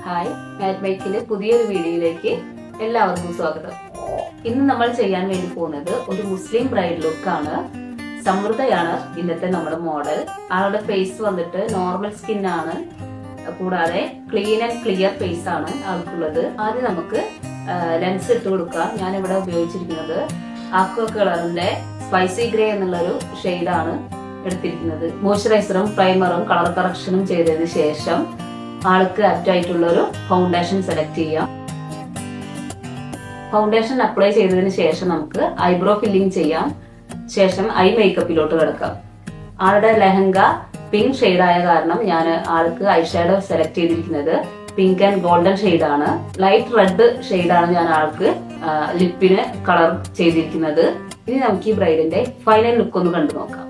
Hi, മാറ്റ് മേക്കിന്റെ പുതിയൊരു വീഡിയോയിലേക്ക് എല്ലാവർക്കും സ്വാഗതം. ഇന്ന് നമ്മൾ ചെയ്യാൻ വേണ്ടി പോകുന്നത് ഒരു മുസ്ലിം ബ്രൈഡ് ലുക്കാണ്. സമൃദ്ധയാണ് ഇന്നത്തെ നമ്മുടെ മോഡൽ. ആളുടെ ഫേസ് വന്നിട്ട് നോർമൽ സ്കിൻ ആണ്, കൂടാതെ ക്ലീൻ ആൻഡ് ക്ലിയർ ഫേസ് ആണ് ആൾക്കുള്ളത്. ആദ്യം നമുക്ക് ലെൻസ് ഇട്ട് കൊടുക്കാം. ഞാൻ ഇവിടെ ഉപയോഗിച്ചിരിക്കുന്നത് ആക്വ കളറിന്റെ സ്പൈസി ഗ്രേ എന്നുള്ളൊരു ഷെയ്ഡാണ് എടുത്തിരിക്കുന്നത്. മോയ്സ്ചറൈസറും പ്രൈമറും കളർ കറക്ഷനും ചെയ്തതിന് ശേഷം ആൾക്ക് ആപ്റ്റ് ആയിട്ടുള്ള ഒരു ഫൗണ്ടേഷൻ സെലക്ട് ചെയ്യാം. ഫൗണ്ടേഷൻ അപ്ലൈ ചെയ്തതിന് ശേഷം നമുക്ക് ഐബ്രോ ഫില്ലിംഗ് ചെയ്യാം. ശേഷം ഐ മേക്കപ്പിലോട്ട് കിടക്കാം. ആളുടെ ലെഹങ്ക പിങ്ക് ഷെയ്ഡായ കാരണം ഞാൻ ആൾക്ക് ഐ ഷാഡോ സെലക്ട് ചെയ്തിരിക്കുന്നത് പിങ്ക് ആൻഡ് ഗോൾഡൻ ഷെയ്ഡാണ്. ലൈറ്റ് റെഡ് ഷെയ്ഡാണ് ഞാൻ ആൾക്ക് ലിപ്പിന് കളർ ചെയ്തിരിക്കുന്നത്. ഇനി നമുക്ക് ഈ ബ്രൈഡിന്റെ ഫൈനൽ ലുക്ക് ഒന്ന് കണ്ടു നോക്കാം.